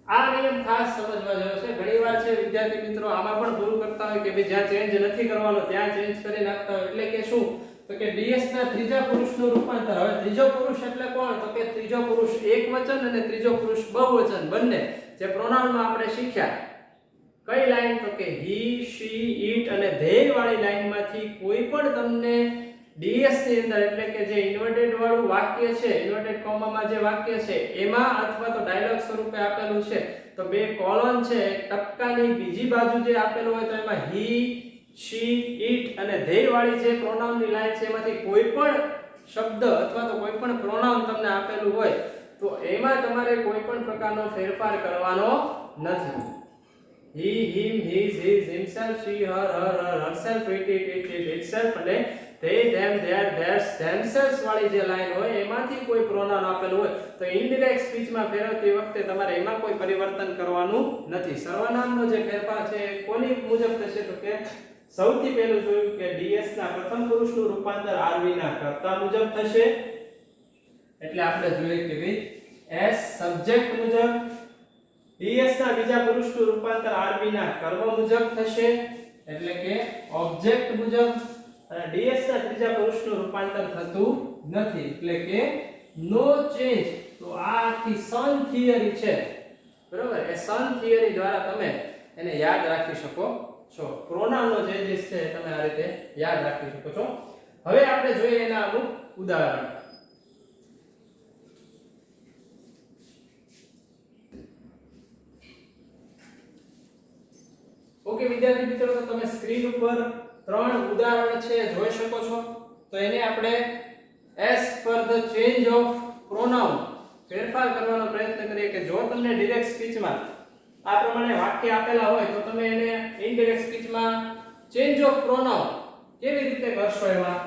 આ નિયમ ખાસ સમજવા જેવો છે. ઘણીવાર છે વિદ્યાર્થી મિત્રો આમાં પણ ભૂલ કરતા હોય કે ભાઈ જ્યાં ચેન્જ નથી કરવાનો ત્યાં ચેન્જ કરી નાખતા હોય. એટલે કે શું? તો કે ds ના ત્રીજા પુરુષનું રૂપાંતર. હવે ત્રીજો પુરુષ એટલે કોણ? તો કે ત્રીજો પુરુષ એકવચન અને ત્રીજો પુરુષ બહુવચન બંને જે પ્રોનાઉનમાં આપણે શીખ્યા. કઈ લાઈન? તો કે he, she, it અને they વાળી લાઈનમાંથી કોઈ પણ તમને ds ની અંદર એટલે કે જે ઇન્વર્ટેડ વાળું વાક્ય છે, ઇન્વર્ટેડ કોમામાં જે વાક્ય છે એમાં અથવા તો ડાયલોગ સ્વરૂપે આપેલું છે તો બે કોલન છે ટપકાની બીજી બાજુ જે આપેલું હોય તો એમાં he, she, it અને they વાળી જે પ્રોનાઉનની લાઈન છે એમાંથી કોઈ પણ શબ્દ અથવા તો કોઈ પણ પ્રોનાઉન તમને આપેલું હોય તો એમાં તમારે કોઈ પણ પ્રકારનો ફેરફાર કરવાનો નથી. he, him, his, himself, she, her, herself, it, itself અને they, them, their, theirs, themselves વાળી જે લાઈન હોય એમાંથી કોઈ પ્રોનાઉન આપેલું હોય તો ઇનડાયરેક્ટ સ્પીચમાં ફેરવતી વખતે તમારે એમાં કોઈ પરિવર્તન કરવાનું નથી. સર્વનામનો જે ફેરફાર છે એ કોની મુજબ થશે? તો કે સૌથી પહેલું જોયું કે ds ના પ્રથમ પુરુષનું રૂપાંતર rv ના કર્તા મુજબ થશે. એટલે આપણે જોઈએ કે ભાઈ s સબ્જેક્ટ મુજબ, ds ના બીજા પુરુષનું રૂપાંતર rv ના કર્મ મુજબ થશે એટલે કે ઓબ્જેક્ટ મુજબ. અને ds ના ત્રીજા પુરુષનું રૂપાંતર થતું નથી એટલે કે નો ચેન્જ. તો આ આખી સન થિયરી છે, બરોબર, એ સન થિયરી દ્વારા તમે એને યાદ રાખી શકો છો. પ્રોનાઉનનો જે છે તમે આ રીતે યાદ રાખી શકો છો. હવે આપણે જોઈએ એના અમુક ઉદાહરણ. ઓકે વિદ્યાર્થી મિત્રો, તો તમે સ્ક્રીન ઉપર ત્રણ ઉદાહરણ છે જોઈ શકો છો. તો એને આપણે as per the change of pronoun ફેરફાર કરવાનો પ્રયત્ન કરીએ કે જો તમને ડાયરેક્ટ સ્પીચમાં આ પ્રમાણે વાક્ય આપેલા હોય તો તમે એને ઇનડાયરેક્ટ સ્પીચમાં ચેન્જ ઓફ પ્રોનાઉન કેવી રીતે કરશો એમાં.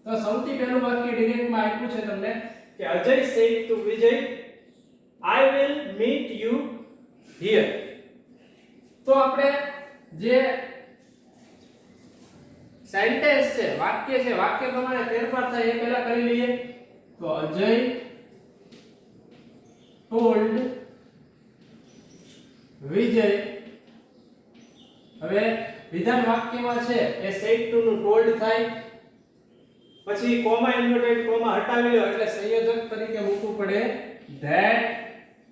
તો સૌથી પહેલું વાક્ય ડાયરેક્ટમાં આપ્યું છે તમને કે Ajay said to Vijay I will meet you here. તો આપણે જે સેન્ટેન્સ છે, વાક્ય છે, વાક્ય પ્રમાણે ફેરફાર થાય એ પહેલા કરી લઈએ. તો અજય told વિજય. હવે વિધાન વાક્યમાં છે એ said to નું told થાય, પછી કોમા ઇન્વર્ટેડ કોમા હટાવી લો એટલે સંયોજક તરીકે મૂકવું પડે that.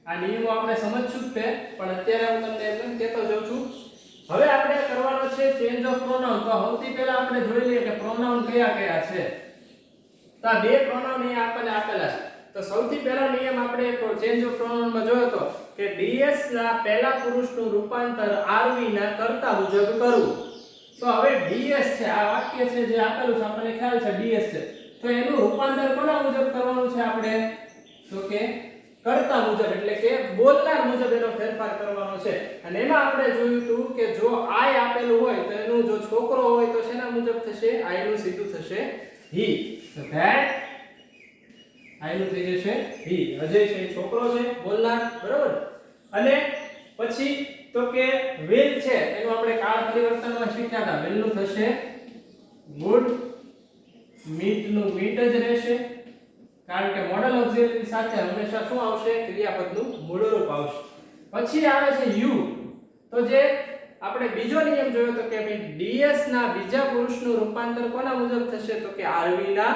આ નિયમો આપણે સમજશું તે, પણ અત્યારે હું તમને એમ કહેતો જાઉં છું. હવે આપણે કરવાનો છે ચેન્જ ઓફ પ્રોનાઉન. તો સૌથી પહેલા આપણે જોઈ લઈએ કે પ્રોનાઉન કયા કયા છે. તો આ બે પ્રોનાઉન અહીંયા આપણને આપેલા છે. તો સૌથી પહેલો નિયમ આપણે ચેન્જ ઓફ પ્રોનાઉનમાં જોયો તો કે ds ના પહેલા પુરુષનું રૂપાંતર rv ના કર્તા મુજબ કરવું. તો હવે ds છે, આ વાક્ય છે જે આપેલું છે આપણને ખ્યાલ છે ds છે, તો એનું રૂપાંતર કોના મુજબ કરવાનું છે આપણે? તો કે કર્તા મુજબ એટલે કે બોલનાર મુજબ એનો ફેરફાર કરવાનો છે અને એમાં આપણે જોયું હતું કે જો આઈ આપેલું હોય તો એનું જો છોકરો હોય તો શેના મુજબ થશે આઈ નું સીધું થશે હી so that આઈ નું થઈ જશે હી અજય છે એ છોકરો છે બોલનાર બરાબર અને પછી તો કે will છે એનું આપણે કાળ પરિવર્તનમાં શીખ્યા હતા will નું થશે would meet નું meet જ રહેશે કારણ કે મોડલ ઓક્સિલરી સાથે હંમેશા શું આવશે ક્રિયાપદનું મૂળરૂપ આવશે પછી આવે છે યુ તો જે આપણે બીજો નિયમ જોયો તો કે ભાઈ ડીએસ ના બીજા પુરુષનું રૂપાંતર કોના મુજબ થશે તો કે આરવી ના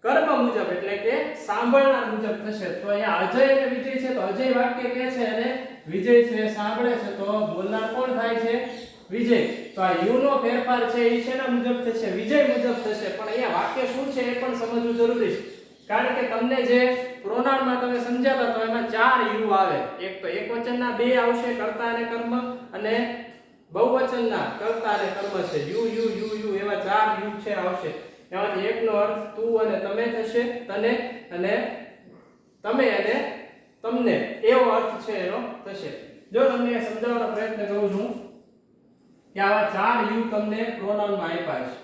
કર્મ મુજબ એટલે કે સાંભળનાર મુજબ થશે તો અહીંયા અજય અને વિજય છે તો અજય વાક્ય કહે છે અને વિજય છે સાંભળે છે તો બોલનાર કોણ થાય છે વિજય તો આ યુ નો ફેરફાર છે એ શેના મુજબ થશે વિજય મુજબ થશે પણ અહીંયા વાક્ય શું છે એ પણ સમજવું જરૂરી છે કારણ કે તમને જે પ્રોનાઉન માં તમે સમજાતા તો એમાં ચાર યુ આવે એક તો એકવચનના બે આવશે કર્તા અને કર્મ અને બહુવચનના કર્તા અને કર્મ છે યુ યુ યુ યુ એવા ચાર યુ છે આવશે એમાંથી એકનો અર્થ તું અને તમે થશે તને અને તમે અને તમને એવો અર્થ છે એનો થશે જો તમને સમજાવવાનો પ્રયત્ન કરું છું કે આવા ચાર યુ તમને પ્રોનાઉન માં આપ્યા છે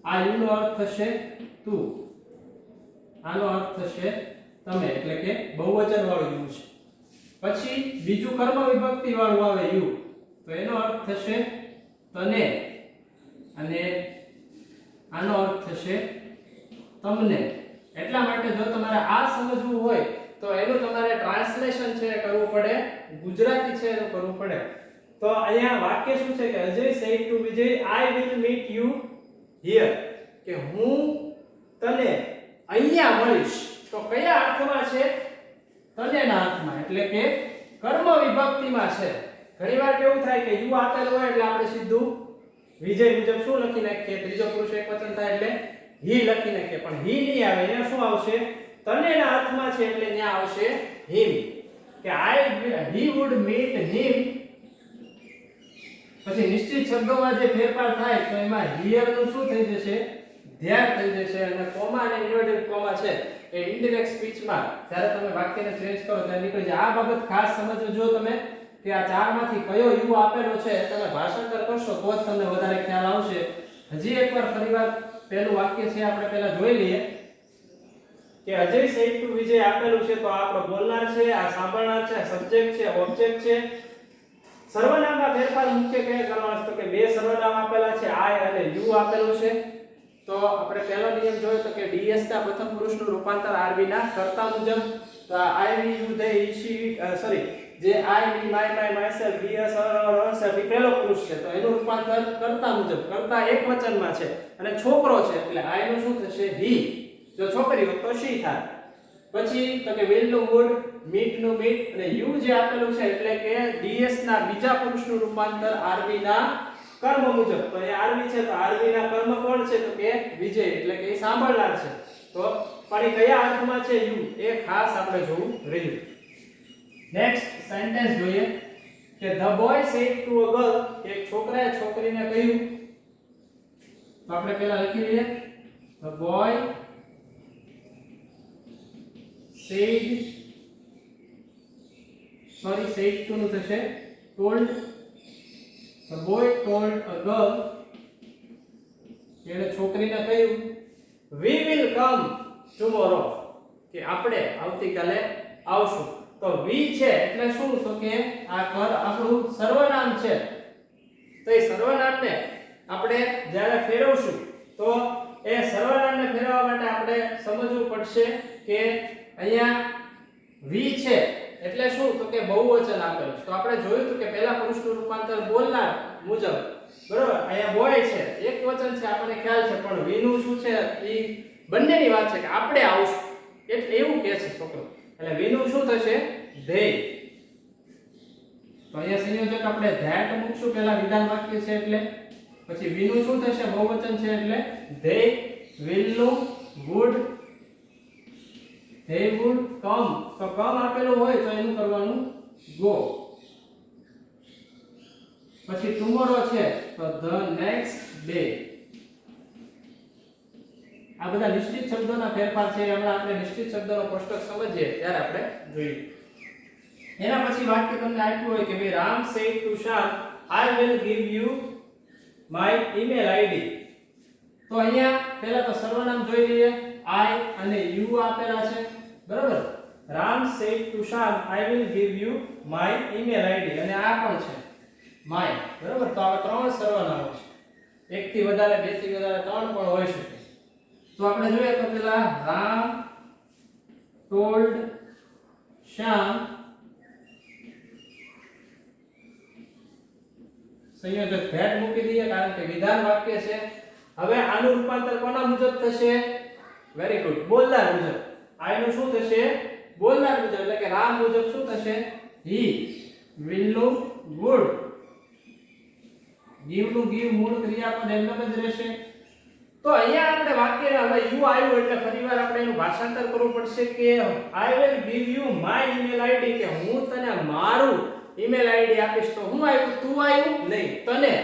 આ યુ નો અર્થ થશે તું આનો અર્થ થશે તમે એટલે કે બહુવચન વાળું યુ છે પછી બીજું કર્મ વિભક્તિ વાળું આવે યુ તો એનો અર્થ થશે તને અને આનો અર્થ થશે તમને એટલા માટે જો તમારે આ સમજવું હોય તો એનું તમારે ટ્રાન્સલેશન છે કરવું પડે ગુજરાતી છે એનું કરવું પડે તો અહીંયા વાક્ય શું છે કે Ajay said to Vijay I will meet you hear કે હું તને અહીંયા મળીશ તો કયા અર્થમાં છે તનેના અર્થમાં એટલે કે કર્મ વિભક્તિમાં છે ઘણીવાર કેવું થાય કે યુ આપેલું હોય એટલે આપણે સીધું વિજય મુજબ શું લખી નાખીએ ત્રીજો પુરુષ એકવચન થાય એટલે હી લખી નાખીએ પણ હી નહીં આવે અહીંયા શું આવશે તનેના અર્થમાં છે એટલે ત્યાં આવશે હિમ કે હી વુડ મીટ હિમ પછી નિશ્ચિત શબ્દોમાં જે ફેરફાર થાય તો એમાં હિયર નું શું થઈ જશે ધ્યાન થઈ જશે અને કોમા અને ઇન્વર્ટેડ કોમા છે એ ઇનડાયરેક્ટ સ્પીચમાં જ્યારે તમે વાક્યને ચેન્જ કરો ત્યારે નીકળી જાય આ બાબત ખાસ સમજો જો તમે કે આ ચારમાંથી કયો યુ આપેલો છે તમે ભાષાંતર કરશો તો જ તમને વધારે ખ્યાલ આવશે હજી એકવાર ફરીવાર પહેલું વાક્ય છે આપણે પહેલા જોઈ લઈએ કે અજય સેડ ટુ વિજય આપેલું છે તો આપણો બોલનાર છે આ સાંભળનાર છે સબ્જેક્ટ છે ઓબ્જેક્ટ છે સર્વનામમાં ફેરફાર મુખ્ય કયા કરવાનો છે તો કે બે સર્વનામ આપેલા છે આઈ અને યુ આપેલું છે તો આપણે પહેલો નિયમ જોયો તો કે ડીએસ ના પ્રથમ પુરુષનું રૂપાંતર આરબી ના કર્તા મુજબ તો I we you they he she sorry જે I me my my myself he us herself એ પહેલો પુરુષ છે તો એનું રૂપાંતર કર્તા મુજબ કર્તા એકવચનમાં છે અને છોકરો છે એટલે આઈ નું શું થશે હી જો છોકરી હોય તો શી થાય પછી તો કે વિલ નું વુડ મીટ નું મીટ અને યુ જે આપેલું છે એટલે કે ડીએસ ના બીજા પુરુષનું રૂપાંતર આરબી ના કર્મ મુજબ તો એ આરવી છે તો આરવી ના કર્મ કોણ છે તો કે વિજય એટલે કે એ સાંભળનાર છે તો પણ એ કયા અર્થમાં છે યુ એ ખાસ આપણે જોવું રહ્યું નેક્સ્ટ સેન્ટેન્સ જોઈએ કે the boy said to a girl એક છોકરાએ છોકરીને કહ્યું તો આપણે પહેલા લખી લઈએ ધ બોય સેડ ટુ નું થશે told The boy told a girl એને છોકરીને કહ્યું we will come tomorrow કે આપણે આવતીકાલે આવશું તો we છે એટલે શું તો કે આ ઘર આપણું સર્વનામ છે તો એ સર્વનામને આપણે જ્યારે ફેરવશું તો એ સર્વનામને ફેરવવા માટે આપણે સમજવું પડશે કે અહીંયા we છે એટલે શું તો કે બહુવચન આપેલું તો આપણે જોયું તો કે પહેલા પુરુષનું રૂપાંતર બોલનાર મુજબ બરોબર અહીંયા બોય છે એક વચન છે આપણને ખ્યાલ છે પણ વી નું શું છે એ બંનેની વાત છે કે આપણે આવશું એટલે એવું કહે છે છોકરો એટલે વી નું શું થશે they તો અહીંયા સંયોજક આપણે that મૂકશું પહેલા વિધાન વાક્ય છે એટલે પછી વી નું શું થશે બહુવચન છે એટલે they will નું would they would come તો come આપેલું હોય તો એનું કરવાનું go પછી tomorrow છે તો the next day આ બધા નિશ્ચિત શબ્દોના ફેરફાર છે. હમણાં આપણે નિશ્ચિત શબ્દોનો કોષ્ટક સમજીએ ત્યારે આપણે જોઈએ. એના પછી વાક્ય તમને આપ્યું હોય કે ભાઈ Ram said to Shyam, I will give you my email ID. તો અહીંયા પહેલા તો સર્વનામ જોઈ લઈએ. I અને you આપેલા છે, બરાબર. Ram said to Shyam, I will give you my email ID અને આ પણ છે my, બરાબર. તો આ ત્રણ સર્વનામો છે. એક થી વધારે, બે થી વધારે, ત્રણ પણ હોઈ શકે. તો આપણે જોઈએ તો પેલા રામ told Shyam, સંયોજક ભેટ મૂકી દઈએ કારણ કે વિધાન વાક્ય છે. હવે આનું રૂપાંતર કોના મુજબ થશે? વેરી ગુડ, બોલનાર મુજબ. આઈ નું શું થશે? બોલનાર મુજબ. એટલે કે રામ મુજબ શું થશે? he will નું would, give નું give મૂળ ક્રિયાપદ એમનેમ જ રહેશે. તો અહીંયા આપણે વાક્યને હવે યુ આવ્યું એટલે ફરીવાર આપણે એનું ભાષાંતર કરવું પડશે કે I will give you my email ID, કે હું તને મારું ઈમેલ આઈડી આપીશ. તો હું આવ્યું? તું આવ્યું નહીં, તને.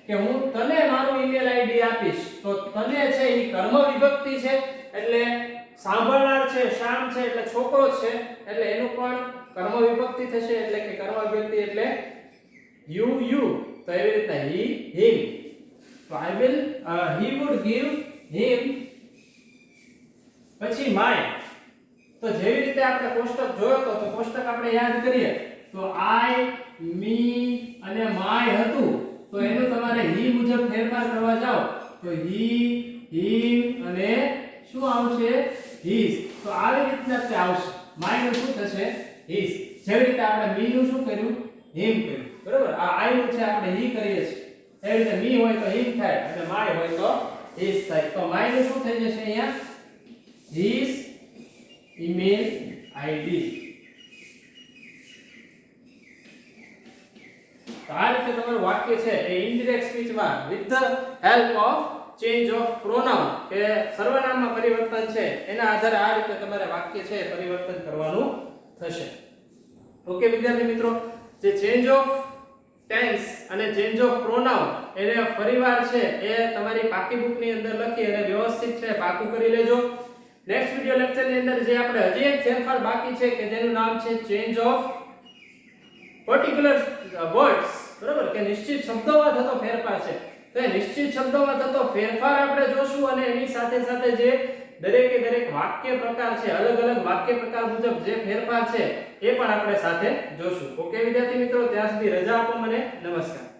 કે હું તને મારું ઈમેલ આઈડી આપીશ. તો તને છે એ કર્મ વિભક્તિ છે એટલે સાંભળનાર છે શ્યામ છે એટલે છોકરો છે એટલે એનું પણ કર્મ વિભક્તિ થશે. એટલે કે કર્મ વિભક્તિ એટલે you. તો એવી રીતે he him. તો I will he would give him. પછી my. તો જેવી રીતે આપણે કોષ્ટક જોયો તો કોષ્ટક આપણે યાદ કરીએ તો I, me અને my હતું. તો એનું તમારે he મુજબ ફેરફાર કરવા જાઓ તો he, him અને શું આવશે? his. તો આવી રીતના તે આવશે. my નું શું થશે? his. જેવી રીતે આપણે me નું શું કર્યું? him કર્યું, બરાબર. આ I નું છે આપણે he કરીએ છીએ. એવી રીતે me હોય તો him થાય અને my હોય તો his થાય. તો my નું શું થઈ જશે અહીંયા? his email ID. તો આ રીતે તમારું વાક્ય છે એ ઇનડાયરેક્ટ સ્પીચમાં with the help of change of pronoun કે સર્વનામમાં પરિવર્તન છે એના આધારે આ રીતે તમારે વાક્ય છે પરિવર્તન કરવાનું થશે. ઓકે વિદ્યાર્થી મિત્રો, જે ચેન્જ ઓફ ટેન્સ અને ચેન્જ ઓફ પ્રોનાઉન એને ફરીવાર છે એ તમારી પાકી બુકની અંદર લખી અને વ્યવસ્થિત છે પાકું કરી લેજો. નેક્સ્ટ વિડિયો લેક્ચરની અંદર જે આપણે હજી એક ફેરફાર બાકી છે કે જેનું નામ છે ચેન્જ ઓફ પર્ટિક્યુલર વર્ડ્સ, બરાબર, કે નિશ્ચિત શબ્દોમાં થતો ફેરફાર છે. તો એ નિશ્ચિત શબ્દોમાં થતો ફેરફાર આપણે જોશું અને એની સાથે સાથે જે દરેકે દરેક વાક્ય પ્રકાર છે, અલગ અલગ વાક્ય પ્રકાર મુજબ જે ફેરફાર છે એ પણ આપણે સાથે જોશું. ઓકે વિદ્યાર્થી મિત્રો, ત્યાં સુધી રજા આપો મને. નમસ્કાર.